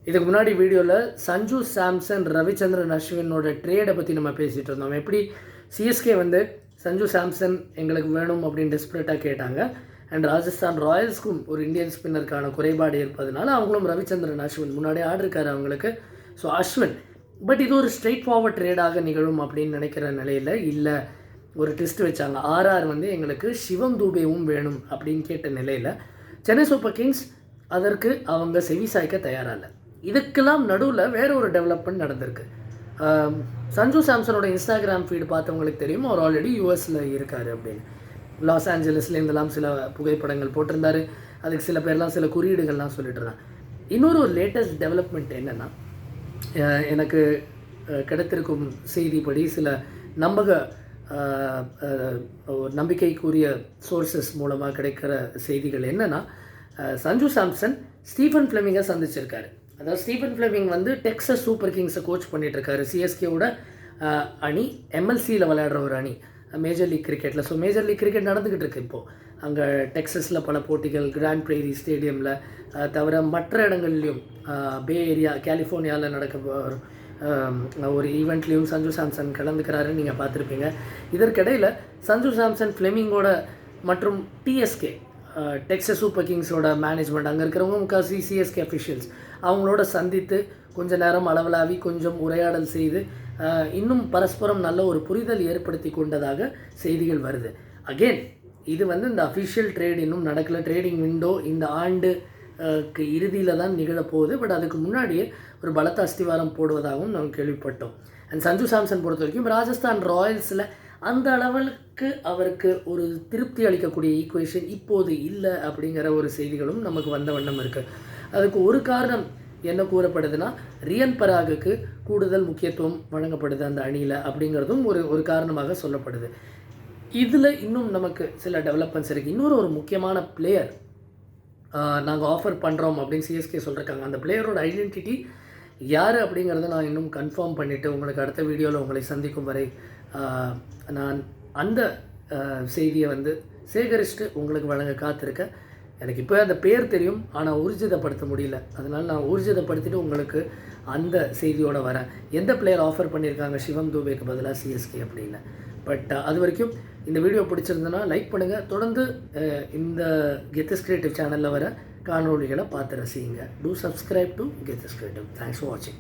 இதுக்கு முன்னாடி வீடியோவில் சஞ்சு சாம்சன் ரவிச்சந்திரன் அஸ்வினோட ட்ரேடை பற்றி நம்ம பேசிகிட்டு இருந்தோம். எப்படி சிஎஸ்கே வந்து சஞ்சு சாம்சன் எங்களுக்கு வேணும் அப்படின்னு டெஸ்பரேட்டாக கேட்டாங்க. அண்ட் ராஜஸ்தான் ராயல்ஸ்க்கும் ஒரு இந்தியன் ஸ்பின்னருக்கான குறைபாடு இருப்பதனால அவங்களும் ரவிச்சந்திரன் அஸ்வின் முன்னாடியே ஆடிருக்காரு அவங்களுக்கு. ஸோ அஸ்வின் பட் இது ஒரு ஸ்ட்ரெயிட் ஃபார்வர்ட் ட்ரேடாக நிகழும் அப்படின்னு நினைக்கிற நிலையில் இல்லை, ஒரு டெஸ்ட் வச்சாங்க. ஆர்ஆர் வந்து எங்களுக்கு சிவம் தூபேவும் வேணும் அப்படின்னு கேட்ட நிலையில் சென்னை சூப்பர் கிங்ஸ் அதற்கு அவங்க செவிசாய்க்க தயாராக இல்லை. இதுக்கெல்லாம் நடுவில் வேற ஒரு டெவலப்மெண்ட் நடந்திருக்கு. சஞ்சு சாம்சனோட இன்ஸ்டாகிராம் ஃபீடு பார்த்தவங்களுக்கு தெரியும், அவர் ஆல்ரெடி யூஎஸில் இருக்கார் அப்படின்னு. லாஸ் ஏஞ்சலஸ்லேருந்துலாம் சில புகைப்படங்கள் போட்டிருந்தார். அதுக்கு சில பேர்லாம் சில குறியீடுகள்லாம் சொல்லிட்டு இருந்தாங்க. இன்னொரு லேட்டஸ்ட் டெவலப்மெண்ட் என்னென்னா, எனக்கு கிடைத்திருக்கும் செய்திப்படி சில நம்பிக்கைக்குரிய சோர்சஸ் மூலமாக கிடைக்கிற செய்திகள் என்னென்னா, சஞ்சு சாம்சன் ஸ்டீஃபன் ஃப்ளெமிங்கை சந்திச்சிருக்காரு. அதாவது ஸ்டீஃபன் ஃப்ளெமிங் வந்து டெக்ஸஸ் சூப்பர் கிங்ஸை கோச் பண்ணிகிட்ருக்காரு. சிஎஸ்கேவோட அணி எம்எல்சியில் விளையாடுற ஒரு அணி மேஜர் லீக் கிரிக்கெட்டில். ஸோ மேஜர் லீக் கிரிக்கெட் நடந்துக்கிட்டு இருக்கு இப்போது. அங்கே டெக்ஸஸில் பல போட்டிகள், கிராண்ட் பிரேரி ஸ்டேடியமில் தவிர மற்ற இடங்கள்லையும் பே ஏரியா கலிஃபோர்னியாவில் நடக்க ஒரு ஈவெண்ட்லேயும் சஞ்சு சாம்சன் கலந்துக்கிறாருன்னு நீங்கள் பார்த்துருப்பீங்க. இதற்கிடையில் சஞ்சு சாம்சன் ஃப்ளெமிங்கோட மற்றும் டிஎஸ்கே டெக்ஸஸ் சூப்பர் கிங்ஸோட மேனேஜ்மெண்ட், அங்கே இருக்கிறவங்க முக்கால்வாசி சிஎஸ்கே அஃபிஷியல்ஸ், அவங்களோட சந்தித்து கொஞ்ச நேரம் அளவலாவி கொஞ்சம் உரையாடல் செய்து இன்னும் பரஸ்பரம் நல்ல ஒரு புரிதல் ஏற்படுத்தி கொண்டதாக செய்திகள் வருது. அகெயின் இது வந்து இந்த அஃபிஷியல் ட்ரேட் இன்னும் நடக்கலை. ட்ரேடிங் விண்டோ இந்த ஆண்டுக்கு இறுதியில் தான் நிகழப்போகுது. பட் அதுக்கு முன்னாடியே ஒரு பலத்த அஸ்திவாரம் போடுவதாகவும் நம்ம கேள்விப்பட்டோம். அண்ட் சஞ்சு சாம்சன் பொறுத்த வரைக்கும் ராஜஸ்தான் ராயல்ஸில் அந்த அளவுக்கு அவருக்கு ஒரு திருப்தி அளிக்கக்கூடிய ஈக்குவேஷன் இப்போது இல்லை அப்படிங்கிற ஒரு செய்திகளும் நமக்கு வந்த வண்ணம் இருக்குது. அதுக்கு ஒரு காரணம் என்ன கூறப்படுதுன்னா, ரியன் பராகுக்கு கூடுதல் முக்கியத்துவம் வழங்கப்படுது அந்த அணியில் அப்படிங்கிறதும் ஒரு காரணமாக சொல்லப்படுது. இதில் இன்னும் நமக்கு சில டெவலப்மெண்ட்ஸ் இருக்குது. இன்னொரு முக்கியமான பிளேயர் நாங்கள் ஆஃபர் பண்ணுறோம் அப்படின்னு சிஎஸ்கே சொல்லியிருக்காங்க. அந்த பிளேயரோட ஐடென்டிட்டி யார் அப்படிங்கிறத நான் இன்னும் கன்ஃபார்ம் பண்ணிவிட்டு உங்களுக்கு அடுத்த வீடியோவில் உங்களை சந்திக்கும் வரை நான் அந்த செய்தியை வந்து சேகரிச்சுட்டு உங்களுக்கு வழங்க காத்திருக்கேன். எனக்கு இப்போ அந்த பேர் தெரியும், ஆனால் ஊர்ஜிதப்படுத்த முடியல. அதனால் நான் ஊர்ஜிதப்படுத்திட்டு உங்களுக்கு அந்த செய்தியோடு வரேன். எந்த பிளேயர் ஆஃபர் பண்ணியிருக்காங்க சிவம் தூபேக்கு பதிலாக சிஎஸ்கே அப்படின்னு. பட் அது வரைக்கும் இந்த வீடியோ பிடிச்சிருந்ததுன்னா லைக் பண்ணுங்கள். தொடர்ந்து இந்த கெத்தஸ் கிரியேட்டிவ் சேனலில் வர காணொலிகளை பார்த்து ரசிங்க. டூ சப்ஸ்கிரைப் டு கெத்தஸ் கிரியேட்டிவ். தேங்க்ஸ் ஃபார் வாட்சிங்.